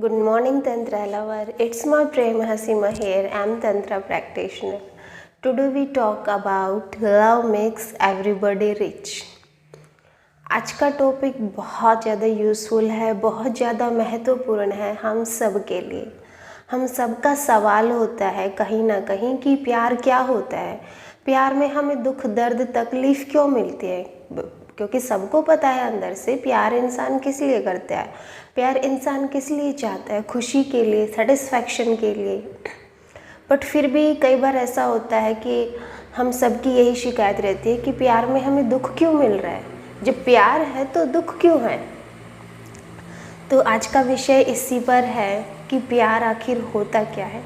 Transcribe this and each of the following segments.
Good morning, Tantra lover. It's my Prem Hasima here. I'm Tantra practitioner. Today we talk about love makes everybody rich. आज का topic बहुत ज़्यादा useful है, बहुत ज़्यादा महत्वपूर्ण है हम सब के लिए। हम सबका सवाल होता है कहीं ना कहीं कि प्यार क्या होता है, प्यार में हमें दुख दर्द तकलीफ़ क्यों मिलती है। क्योंकि सबको पता है अंदर से प्यार इंसान किस लिए करता है, प्यार इंसान किस लिए चाहता है, खुशी के लिए, सेटिस्फैक्शन के लिए। बट फिर भी कई बार ऐसा होता है कि हम सबकी यही शिकायत रहती है कि प्यार में हमें दुख क्यों मिल रहा है, जब प्यार है तो दुख क्यों है। तो आज का विषय इसी पर है कि प्यार आखिर होता क्या है,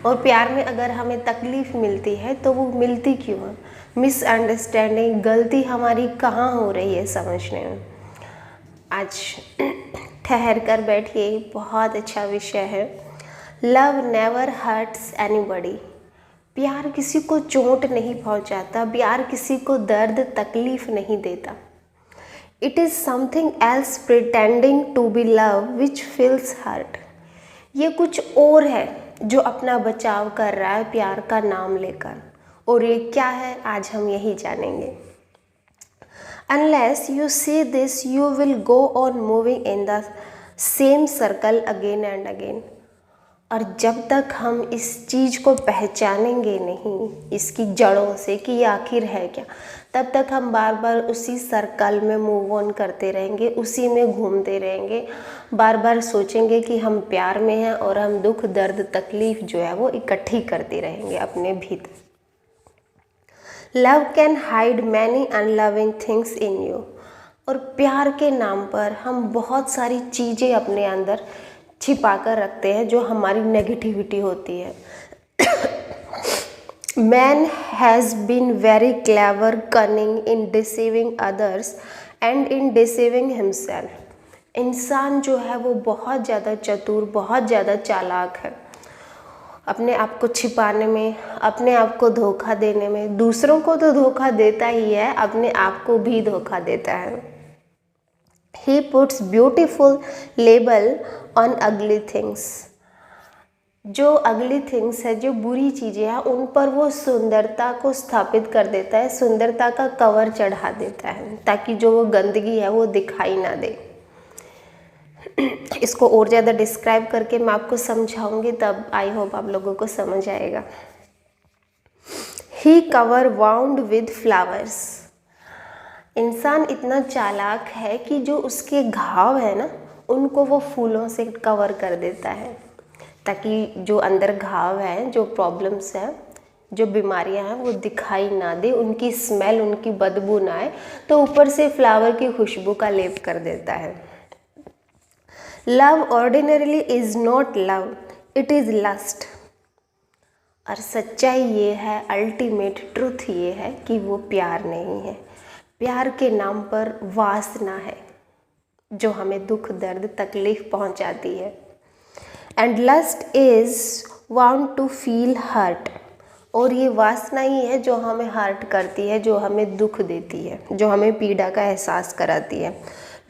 और प्यार में अगर हमें तकलीफ़ मिलती है तो वो मिलती क्यों है, मिसअंडरस्टैंडिंग, गलती हमारी कहाँ हो रही है समझने में। आज ठहर कर बैठिए, बहुत अच्छा विषय है। Love never hurts anybody. प्यार किसी को चोट नहीं पहुंचाता, प्यार किसी को दर्द तकलीफ़ नहीं देता। It is something else pretending to be love which feels hurt. ये कुछ और है जो अपना बचाव कर रहा है प्यार का नाम लेकर, और ये क्या है आज हम यही जानेंगे। Unless you see this, you will go on moving in the same circle again and again. और जब तक हम इस चीज़ को पहचानेंगे नहीं इसकी जड़ों से कि ये आखिर है क्या, तब तक हम बार बार उसी सर्कल में मूव ऑन करते रहेंगे, उसी में घूमते रहेंगे, बार बार सोचेंगे कि हम प्यार में हैं और हम दुख दर्द तकलीफ़ जो है वो इकट्ठी करते रहेंगे अपने भीतर। Love can hide many unloving things in you. और प्यार के नाम पर हम बहुत सारी चीज़ें अपने अंदर छिपा कर रखते हैं जो हमारी नेगेटिविटी होती है। Man has been very clever cunning in deceiving others and in deceiving himself. इंसान जो है वो बहुत ज़्यादा चतुर, बहुत ज़्यादा चालाक है अपने आप को छिपाने में, अपने आप को धोखा देने में। दूसरों को तो धोखा देता ही है, अपने आप को भी धोखा देता है। He puts beautiful label on ugly things। जो अगली थिंग्स है, जो बुरी चीज़ें हैं, उन पर वो सुंदरता को स्थापित कर देता है, सुंदरता का कवर चढ़ा देता है ताकि जो वो गंदगी है वो दिखाई ना दे। इसको और ज़्यादा डिस्क्राइब करके मैं आपको समझाऊंगी, तब आई होप आप लोगों को समझ आएगा। ही कवर वाउंड विद फ्लावर्स। इंसान इतना चालाक है कि जो उसके घाव है ना उनको वो फूलों से कवर कर देता है ताकि जो अंदर घाव है, जो प्रॉब्लम्स हैं, जो बीमारियां हैं वो दिखाई ना दे, उनकी स्मेल, उनकी बदबू ना आए, तो ऊपर से फ्लावर की खुशबू का लेप कर देता है। Love ordinarily is not love, it is lust. और सच्चाई ये है, अल्टीमेट ट्रुथ ये है कि वो प्यार नहीं है। प्यार के नाम पर वासना है जो हमें दुख दर्द तकलीफ़ पहुंचाती है। And lust is want to feel hurt. और ये वासना ही है जो हमें हर्ट करती है, जो हमें दुख देती है, जो हमें पीड़ा का एहसास कराती है।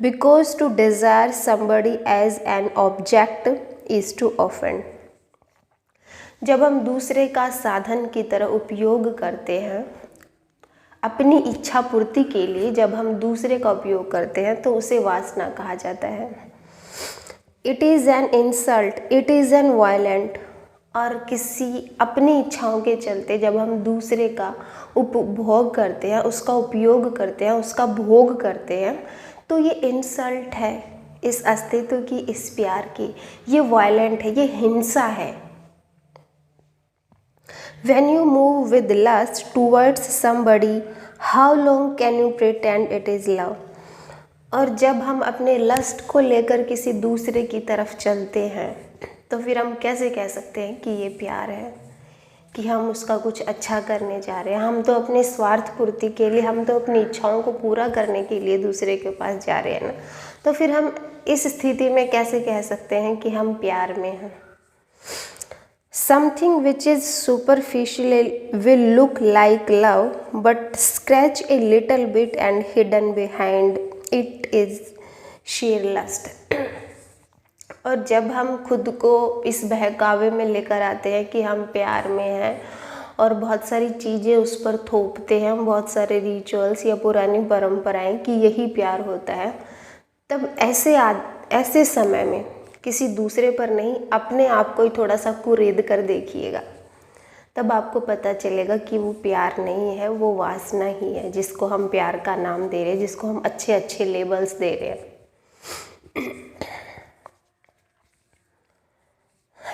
Because to desire somebody as an object is to offend. जब हम दूसरे का साधन की तरह उपयोग करते हैं अपनी इच्छा पूर्ति के लिए, जब हम दूसरे का उपयोग करते हैं तो उसे वासना कहा जाता है। It is an insult, it is an violent. और किसी अपनी इच्छाओं के चलते जब हम दूसरे का उपभोग करते हैं, उसका उपयोग करते हैं, उसका भोग करते हैं, तो ये इंसल्ट है इस अस्तित्व की, इस प्यार की। ये वायलेंट है, ये हिंसा है। When you move with lust towards somebody, how long can you pretend it is love? और जब हम अपने लस्ट को लेकर किसी दूसरे की तरफ चलते हैं तो फिर हम कैसे कह सकते हैं कि ये प्यार है, कि हम उसका कुछ अच्छा करने जा रहे हैं। हम तो अपने स्वार्थ पूर्ति के लिए, हम तो अपनी इच्छाओं को पूरा करने के लिए दूसरे के पास जा रहे हैं ना। तो फिर हम इस स्थिति में कैसे कह सकते हैं कि हम प्यार में हैं। Something which is superficial will look like love, but scratch a little bit and hidden behind it is sheer lust। और जब हम खुद को इस बहकावे में लेकर आते हैं कि हम प्यार में हैं और बहुत सारी चीज़ें उस पर थोपते हैं, हम बहुत सारे रिचुअल्स या पुरानी परंपराएं कि यही प्यार होता है, तब ऐसे समय में किसी दूसरे पर नहीं, अपने आप को ही थोड़ा सा कुरेद कर देखिएगा। तब आपको पता चलेगा कि वो प्यार नहीं है, वो वासना ही है, जिसको हम प्यार का नाम दे रहे हैं, जिसको हम अच्छे अच्छे लेबल्स दे रहे हैं।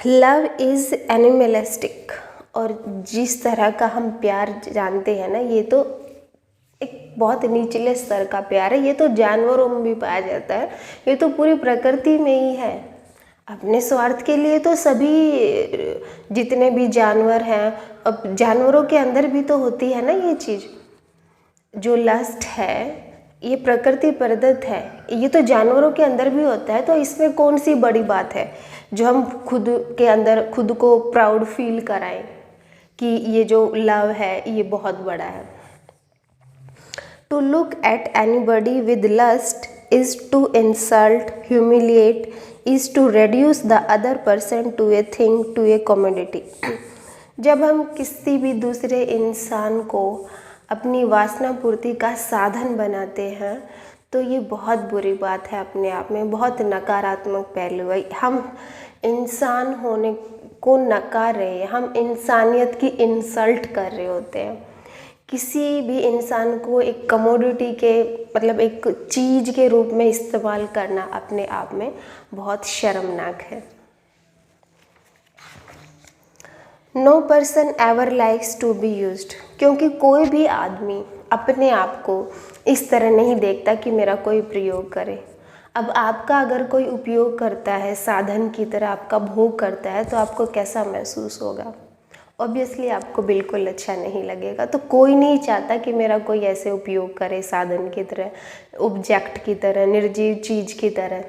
लव इज़ एनिमलिस्टिक, और जिस तरह का हम प्यार जानते हैं ना, ये तो एक बहुत निचले स्तर का प्यार है। ये तो जानवरों में भी पाया जाता है, ये तो पूरी प्रकृति में ही है। अपने स्वार्थ के लिए तो सभी जितने भी जानवर हैं, अब जानवरों के अंदर भी तो होती है ना ये चीज़। जो लस्ट है ये प्रकृति प्रदत्त है, ये तो जानवरों के अंदर भी होता है। तो इसमें कौन सी बड़ी बात है जो हम खुद के अंदर खुद को प्राउड फील कराएं कि ये जो लव है ये बहुत बड़ा है। To look at anybody with lust is to insult, humiliate, is to reduce the other person to a thing, to a commodity. जब हम किसी भी दूसरे इंसान को अपनी वासना पूर्ति का साधन बनाते हैं तो ये बहुत बुरी बात है, अपने आप में बहुत नकारात्मक पहलू है। हम इंसान होने को नकार रहे हैं, हम इंसानियत की इंसल्ट कर रहे होते हैं। किसी भी इंसान को एक कमोडिटी के मतलब एक चीज़ के रूप में इस्तेमाल करना अपने आप में बहुत शर्मनाक है। No person ever likes to be used, क्योंकि कोई भी आदमी अपने आप को इस तरह नहीं देखता कि मेरा कोई प्रयोग करे। अब आपका अगर कोई उपयोग करता है, साधन की तरह आपका भोग करता है, तो आपको कैसा महसूस होगा? ऑब्वियसली आपको बिल्कुल अच्छा नहीं लगेगा। तो कोई नहीं चाहता कि मेरा कोई ऐसे उपयोग करे, साधन की तरह, ऑब्जेक्ट की तरह, निर्जीव चीज़ की तरह।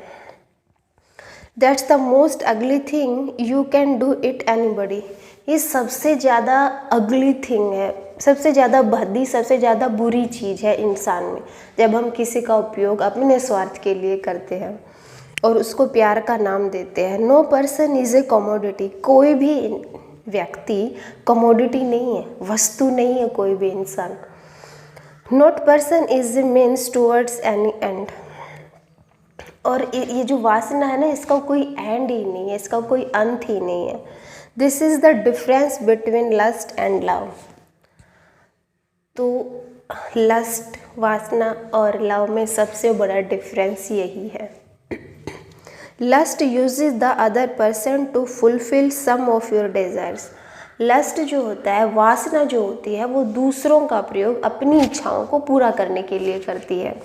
दैट्स द मोस्ट अगली thing you can do it anybody. ये सबसे ज़्यादा अगली थिंग है, सबसे ज़्यादा भद्दी, सबसे ज़्यादा बुरी चीज़ है इंसान में, जब हम किसी का उपयोग अपने स्वार्थ के लिए करते हैं और उसको प्यार का नाम देते हैं। No person is a commodity, कोई भी व्यक्ति कमोडिटी नहीं है, वस्तु नहीं है कोई भी इंसान। Not person is a means towards any and, और ये जो वासना है ना, इसका कोई एंड ही नहीं है, इसका कोई अंत ही नहीं है। This is the difference between lust and love. तो लस्ट, वासना और लव में सबसे बड़ा डिफरेंस यही है। Lust uses the other person to fulfil some of your desires. Lust जो होता है, वासना जो होती है, वो दूसरों का प्रयोग अपनी इच्छाओं को पूरा करने के लिए करती है।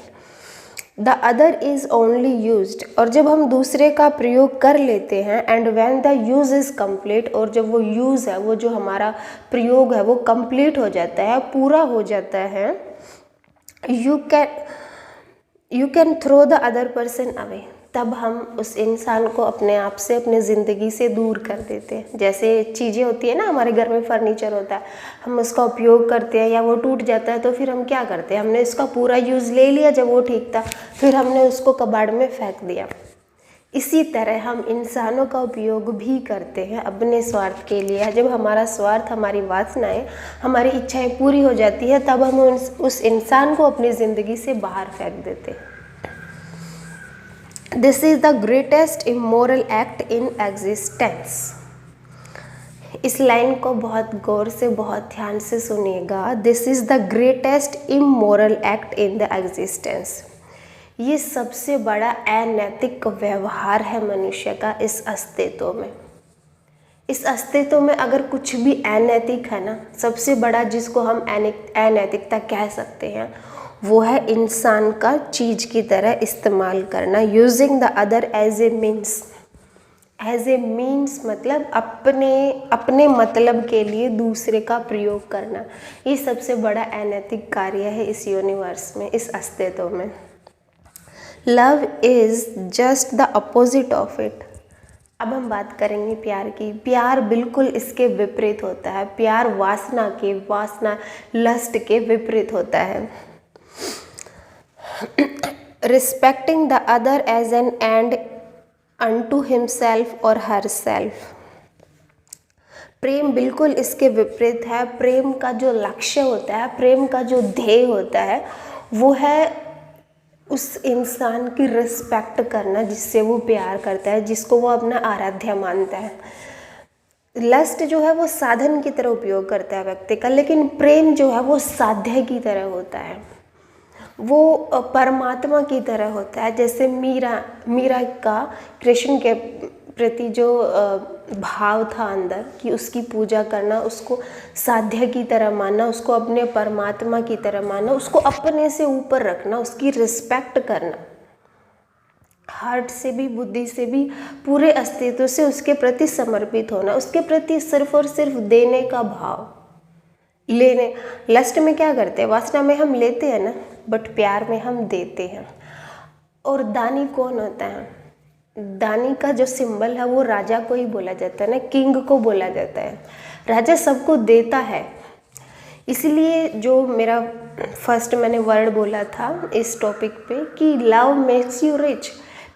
The other is only used, और जब हम दूसरे का प्रयोग कर लेते हैं, and when the use is complete, और जब वो यूज़ है, वो जो हमारा प्रयोग है वो कंप्लीट हो जाता है, पूरा हो जाता है, you can throw the other person away, तब हम उस इंसान को अपने आप से, अपनी ज़िंदगी से दूर कर देते हैं। जैसे चीज़ें होती है ना, हमारे घर में फर्नीचर होता है, हम उसका उपयोग करते हैं या वो टूट जाता है, तो फिर हम क्या करते हैं, हमने इसका पूरा यूज़ ले लिया जब वो ठीक था, फिर हमने उसको कबाड़ में फेंक दिया। इसी तरह हम इंसानों का उपयोग भी करते हैं अपने स्वार्थ के लिए। जब हमारा स्वार्थ, हमारी वासनाएं, हमारी इच्छाएं पूरी हो जाती है, तब हम उस इंसान को अपनी ज़िंदगी से बाहर फेंक देते हैं। This is the greatest immoral act in existence. इस लाइन को बहुत गौर से, बहुत ध्यान से सुनिएगा। This is the greatest immoral act in the existence. ये सबसे बड़ा अनैतिक व्यवहार है मनुष्य का इस अस्तित्व में। इस अस्तित्व में अगर कुछ भी अनैतिक है ना, सबसे बड़ा जिसको हम अनैतिकता कह सकते हैं, वो है इंसान का चीज़ की तरह इस्तेमाल करना। Using the other as a means. As a means मतलब अपने मतलब के लिए दूसरे का प्रयोग करना। ये सबसे बड़ा अनैतिक कार्य है इस यूनिवर्स में, इस अस्तित्व में। Love is just the opposite of it. अब हम बात करेंगे प्यार की। प्यार बिल्कुल इसके विपरीत होता है। प्यार वासना लस्ट के विपरीत होता है। Respecting the other as an end unto himself और herself। प्रेम बिल्कुल इसके विपरीत है। प्रेम का जो लक्ष्य होता है, प्रेम का जो ध्येय होता है, वो है उस इंसान की रिस्पेक्ट करना जिससे वो प्यार करता है, जिसको वो अपना आराध्य मानता है। लस्ट जो है वो साधन की तरह उपयोग करता है व्यक्ति का, लेकिन प्रेम जो है वो साध्य की तरह होता है, वो परमात्मा की तरह होता है। जैसे मीरा का कृष्ण के प्रति जो भाव था अंदर कि उसकी पूजा करना, उसको साध्य की तरह मानना, उसको अपने परमात्मा की तरह मानना, उसको अपने से ऊपर रखना, उसकी रिस्पेक्ट करना, हार्ट से भी, बुद्धि से भी, पूरे अस्तित्व से उसके प्रति समर्पित होना, उसके प्रति सिर्फ और सिर्फ देने का भाव। लेने, लस्ट में क्या करते हैं, वासना में हम लेते हैं ना, बट प्यार में हम देते हैं। और दानी कौन होता है? दानी का जो सिंबल है वो राजा को ही बोला जाता है ना, किंग को बोला जाता है। राजा सबको देता है। इसलिए जो मेरा फर्स्ट मैंने वर्ड बोला था इस टॉपिक पे कि लव मेक्स यू रिच,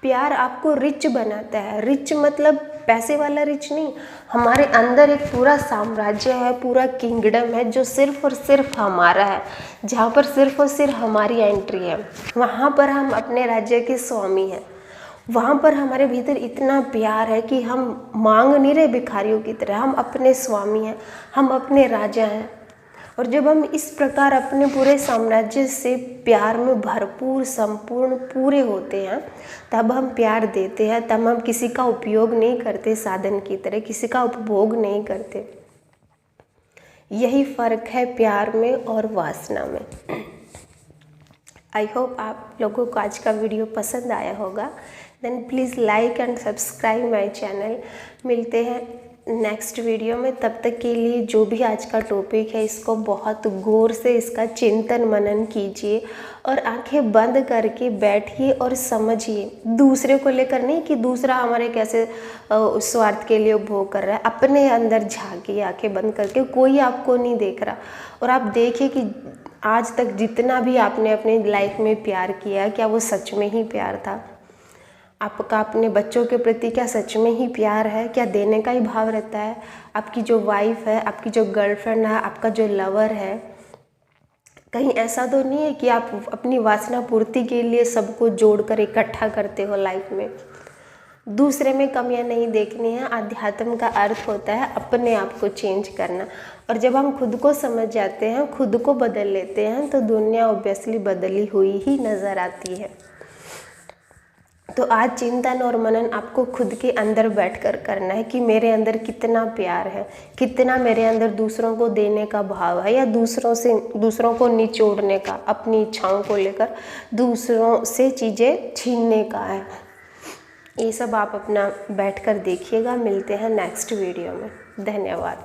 प्यार आपको रिच बनाता है। रिच मतलब पैसे वाला रिच नहीं, हमारे अंदर एक पूरा साम्राज्य है, पूरा किंगडम है जो सिर्फ और सिर्फ हमारा है, जहाँ पर सिर्फ और सिर्फ हमारी एंट्री है। वहाँ पर हम अपने राज्य के स्वामी हैं। वहाँ पर हमारे भीतर इतना प्यार है कि हम मांग नहीं रहे भिखारियों की तरह, हम अपने स्वामी हैं, हम अपने राजा हैं। और जब हम इस प्रकार अपने पूरे साम्राज्य से प्यार में भरपूर, संपूर्ण, पूरे होते हैं, तब हम प्यार देते हैं, तब हम किसी का उपयोग नहीं करते साधन की तरह, किसी का उपभोग नहीं करते। यही फ़र्क है प्यार में और वासना में। आई होप आप लोगों को आज का वीडियो पसंद आया होगा। Then please like and subscribe my channel. मिलते हैं नेक्स्ट वीडियो में। तब तक के लिए जो भी आज का टॉपिक है, इसको बहुत गौर से इसका चिंतन मनन कीजिए और आंखें बंद करके बैठिए और समझिए। दूसरे को लेकर नहीं कि दूसरा हमारे कैसे स्वार्थ के लिए उपभोग कर रहा है। अपने अंदर झांकिए आंखें बंद करके, कोई आपको नहीं देख रहा। और आप देखिए कि आज तक जितना भी आपने अपनी लाइफ में प्यार किया, क्या वो सच में ही प्यार था? आपका अपने बच्चों के प्रति क्या सच में ही प्यार है? क्या देने का ही भाव रहता है? आपकी जो वाइफ है, आपकी जो गर्लफ्रेंड है, आपका जो लवर है, कहीं ऐसा तो नहीं है कि आप अपनी वासना पूर्ति के लिए सबको जोड़कर इकट्ठा करते हो लाइफ में? दूसरे में कमियां नहीं देखनी है। अध्यात्म का अर्थ होता है अपने आप को चेंज करना। और जब हम खुद को समझ जाते हैं, खुद को बदल लेते हैं, तो दुनिया ऑब्वियसली बदली हुई ही नज़र आती है। तो आज चिंतन और मनन आपको खुद के अंदर बैठकर करना है कि मेरे अंदर कितना प्यार है, कितना मेरे अंदर दूसरों को देने का भाव है, या दूसरों को निचोड़ने का, अपनी इच्छाओं को लेकर दूसरों से चीज़ें छीनने का है। ये सब आप अपना बैठकर देखिएगा। मिलते हैं नेक्स्ट वीडियो में। धन्यवाद।